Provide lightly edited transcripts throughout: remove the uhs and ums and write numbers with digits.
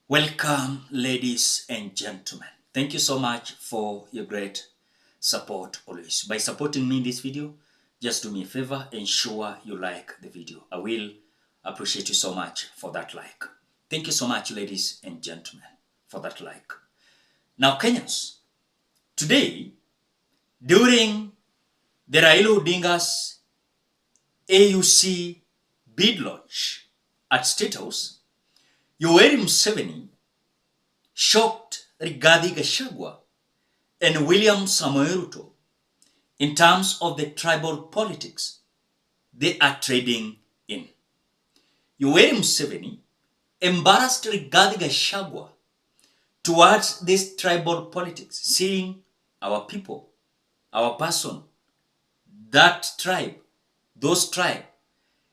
Welcome, ladies and gentlemen. Thank you so much for your great support always. By supporting me in this video, just do me a favor, ensure you like the video. I will appreciate you so much for that like. Thank you so much, ladies and gentlemen, for that like. Now, Kenyans, today, during the Raila Odinga's AUC bid launch at Statehouse, Yoweri Museveni shocked Rigathi Gachagua and William Samoei Ruto in terms of the tribal politics they are trading in. Yoweri Museveni embarrassed Rigathi Gachagua towards this tribal politics, saying our people, our person, that tribe, those tribe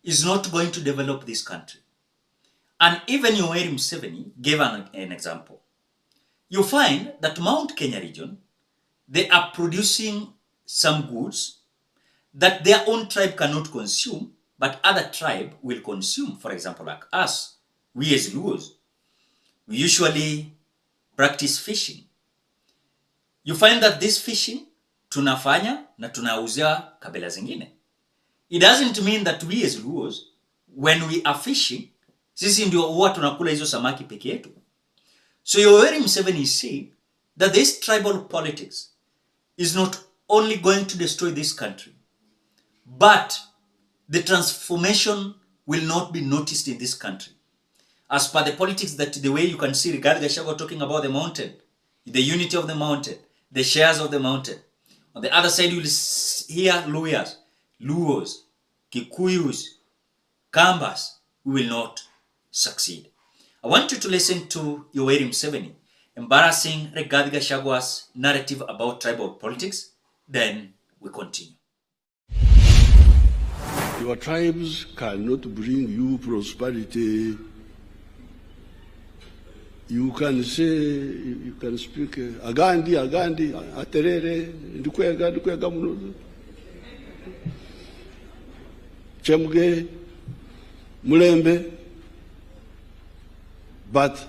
is not going to develop this country. And even Yoweri Museveni gave an example. You find that Mount Kenya region, they are producing some goods that their own tribe cannot consume, but other tribe will consume. For example, like us, we as Luos, we usually practice fishing. You find that this fishing, tunafanya na tunauzia kabila zingine. It doesn't mean that we as Luos, when we are fishing, sisi ndio huwa tunakula hizo samaki peke yetu. So Yoweri Museveni is saying that this tribal politics is not only going to destroy this country, but the transformation will not be noticed in this country. As per the politics, that the way you can see Rigathi Gachagua talking about the mountain, the unity of the mountain, the shares of the mountain. On the other side, you will hear Luyas, Luos, Kikuyus, Kambas, who will not succeed. I want you to listen to Yoweri Museveni embarrassing Rigathi Gachagua's narrative about tribal politics. Then we continue. Your tribes cannot bring you prosperity. You can say, you can speak, Agandi, Aterere, Dukwega Munozu, Chemge, Mulembe. But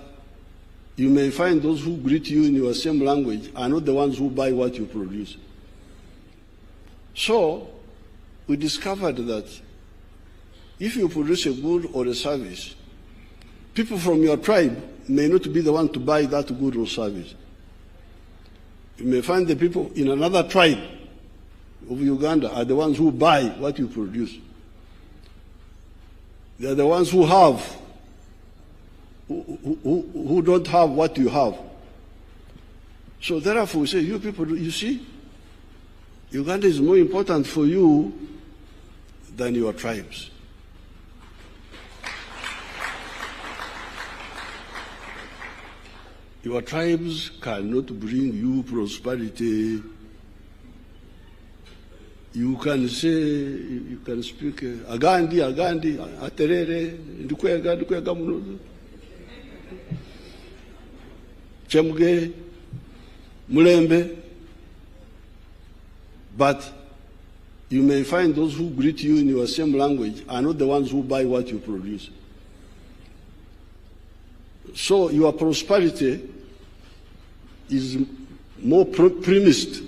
you may find those who greet you in your same language are not the ones who buy what you produce. So we discovered that if you produce a good or a service, people from your tribe may not be the one to buy that good or service. You may find the people in another tribe of Uganda are the ones who buy what you produce. They are the ones who have who don't have what you have. So therefore we say, you people, you see, Uganda is more important for you than your tribes. Your tribes cannot bring you prosperity. You can say, you can speak, Agandi, Aterere, Dukwega Munozu, Chemge, Mulembe, but you may find those who greet you in your same language are not the ones who buy what you produce. So your prosperity is more premised.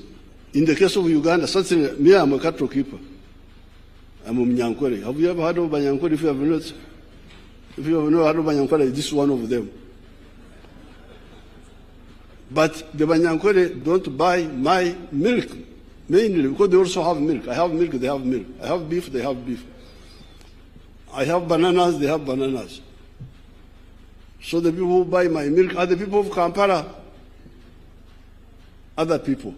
In the case of Uganda, certainly, me, I'm a cattle keeper. I'm a Mnyankore. Have you ever heard of Banyankore? If you have not heard of Banyankore, this is one of them. But the Banyankore don't buy my milk, mainly because they also have milk. I have milk, they have milk. I have beef, they have beef. I have bananas, they have bananas. So the people who buy my milk are the people of Kampala, other people.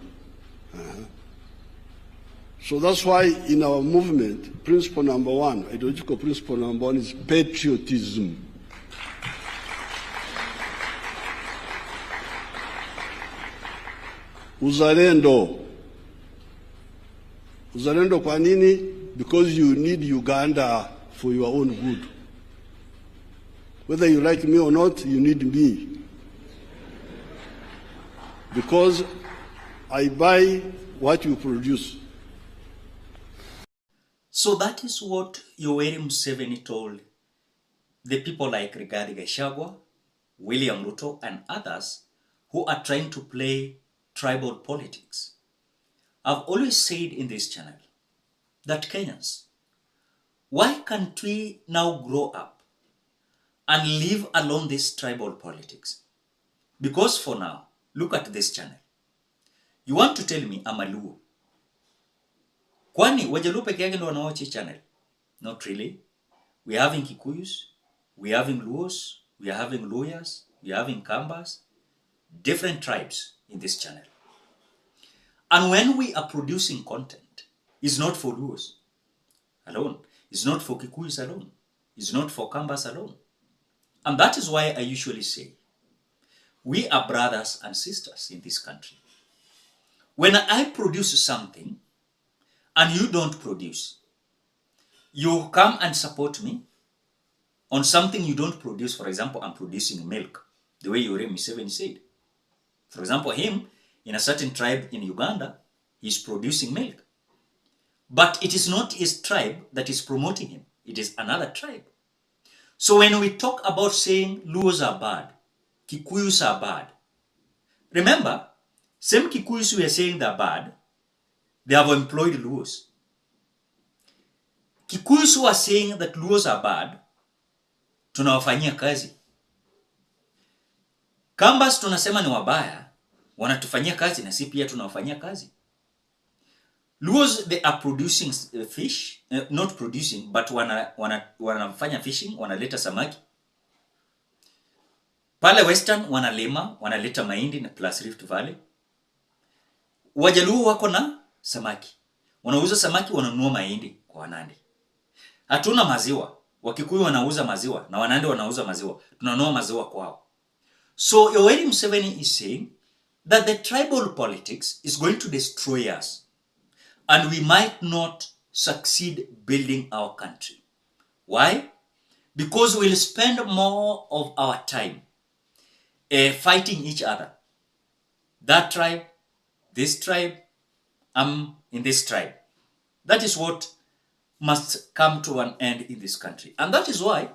So that's why in our movement, principle number one, ideological principle number one is patriotism. Uzalendo. Uzalendo kwa nini? Because you need Uganda for your own good. Whether you like me or not, you need me. Because I buy what you produce. So that is what Yoweri Museveni told the people like Rigathi Gachagua, William Ruto, and others who are trying to play tribal politics. I've always said in this channel that Kenyans, why can't we now grow up and leave alone this tribal politics? Because for now, look at this channel. You want to tell me I'm a Luo? Kwani Wajaluo peke yake ndo wanaowatch hii channel? Not really. We are having Kikuyus, we are having Luos, we are having Luyas, we are having Kambas, different tribes in this channel. And when we are producing content, it's not for Luos alone, it's not for Kikuyus alone, it's not for Kambas alone. And that is why I usually say, we are brothers and sisters in this country. When I produce something and you don't produce, you come and support me on something you don't produce. For example, I'm producing milk, the way Museveni said. For example, him, in a certain tribe in Uganda, he's producing milk. But it is not his tribe that is promoting him. It is another tribe. So when we talk about saying Luos are bad, Kikuyus are bad, remember, same Kikuyus we are saying they're bad, they have employed Luos. Kikuyus who are saying that Luos are bad, tunawafanyia kazi. Kambas tunasema ni wabaya, wanatufanyia kazi na si pia tunawafanyia kazi. Luos, they are producing fish, not producing, but wanafanya fishing, wanaleta samaki. Pale Western wanalima, wanaleta mahindi na plus Rift Valley. Wajaluo wako na samaki. Wanauza samaki, wananunua mahindi kwa Wanandi. Hatuna maziwa. Wakikuyu wanauza maziwa na Wanandi wanauza maziwa. Tunanunua maziwa kwao. So Yoweri Museveni is saying that the tribal politics is going to destroy us. And we might not succeed building our country. Why? Because we'll spend more of our time fighting each other. That tribe, this tribe, I'm in this tribe. That is what must come to an end in this country. And that is why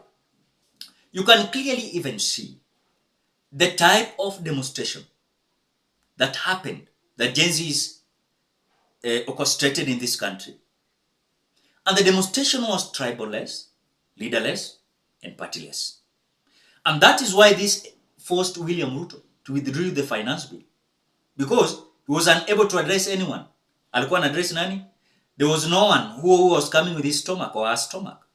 you can clearly even see the type of demonstration that happened, that Gen Z's orchestrated in this country. And the demonstration was tribalist, leaderless, and partyless. And that is why this forced William Ruto to withdraw the finance bill. Because he was unable to address anyone. Alikuwa address nani? There was no one who was coming with his stomach or her stomach.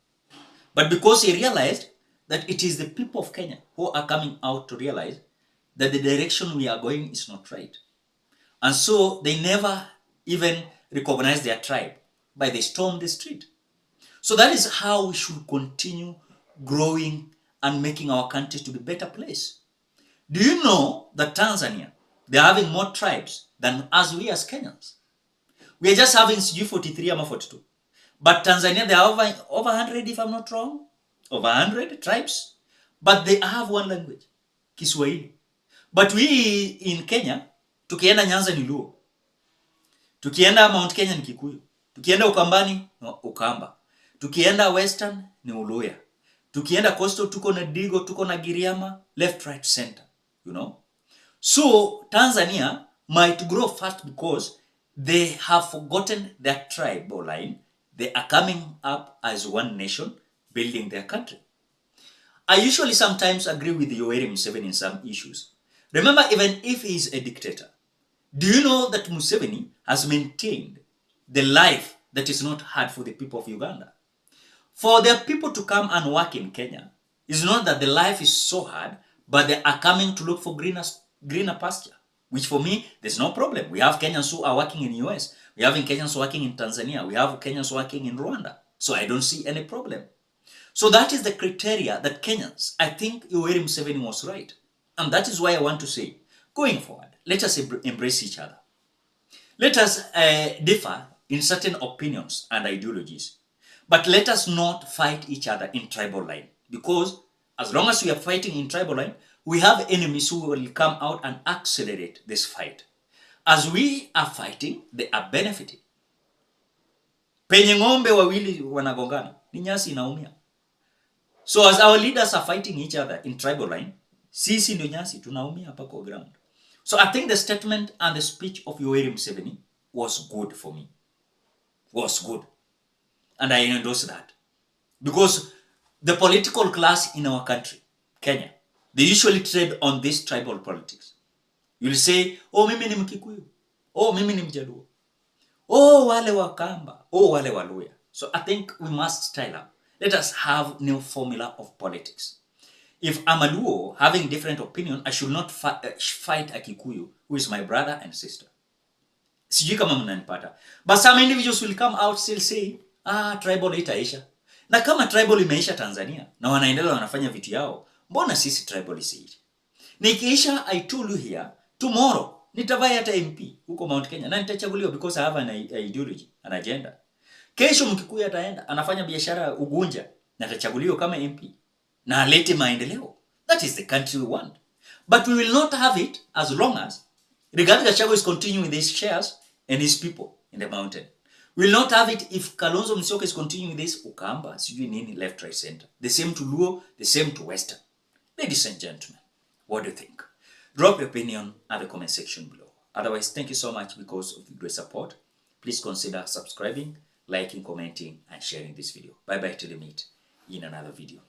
But because he realized that it is the people of Kenya who are coming out to realize that the direction we are going is not right. And so they never even recognize their tribe, but they storm the street. So that is how we should continue growing and making our country to be a better place. Do you know that Tanzania, they are having more tribes than us, we as Kenyans? We are just having 43 or 42. But Tanzania, they are over 100, if I'm not wrong. Over 100 tribes. But they have one language, Kiswahili. But we in Kenya, tukienda Nyanza ni Luo. Tukienda Mount Kenya ni Kikuyu. Tukienda Ukambani, Ukamba. Tukienda Western ni Uluya. Tukienda Coastal, tuko na Digo, tuko na Giriama, left, right, center. You know? So, Tanzania might grow fast because they have forgotten their tribal line. They are coming up as one nation, building their country. I usually sometimes agree with Yoweri Museveni in some issues. Remember, even if he is a dictator, do you know that Museveni has maintained the life that is not hard for the people of Uganda? For their people to come and work in Kenya, it's not that the life is so hard, but they are coming to look for greener pasture, which for me, there's no problem. We have Kenyans who are working in the US. We have Kenyans working in Tanzania. We have Kenyans working in Rwanda. So I don't see any problem. So that is the criteria that Kenyans, I think Yoweri Museveni was right. And that is why I want to say, going forward, let us embrace each other. Let us differ in certain opinions and ideologies. But let us not fight each other in tribal line. Because as long as we are fighting in tribal line, we have enemies who will come out and accelerate this fight. As we are fighting, they are benefiting. Penye ng'ombe wawili wanagongana, ni nyasi inaumia. So as our leaders are fighting each other in tribal line, Sisi ndio nyasi tunaumia hapa kwa ground. So I think the statement and the speech of Yoweri Museveni was good for me. Was good. And I endorse that. Because the political class in our country, Kenya, they usually trade on this tribal politics. You'll say, oh, mimi ni Mkikuyu. Oh, mimi ni Mjaluo. Oh, wale Wakamba. Oh, wale Waluya. So I think we must style up. Let us have new formula of politics. If I'm a Luo having different opinion, I should not fight a Kikuyu who is my brother and sister. Sijui kama mnanipata. But some individuals will come out still saying, tribal itaisha. Na kama tribal imeisha Tanzania, na wanaendelea wanafanya vitu yao, mbona sisi tribal isiisha? Nikiisha, I told you here, tomorrow, nitavai hata MP huko Mount Kenya, na nitachaguliwa because I have an ideology, an agenda. Kesho Mkikuyu ataenda, anafanya biashara Ugunja, na atachaguliwa kama MP. Na alete maendeleo. That is the country we want. But we will not have it as long as Gachagua is continuing with his shares and his people in the mountain. We will not have it if Kalonzo Musyoka is continuing this Ukamba, sijui nini, left, right, center. The same to Luo, the same to Western. Ladies and gentlemen, what do you think? Drop your opinion at the comment section below. Otherwise, thank you so much because of the great support. Please consider subscribing, liking, commenting, and sharing this video. Bye-bye till we meet in another video.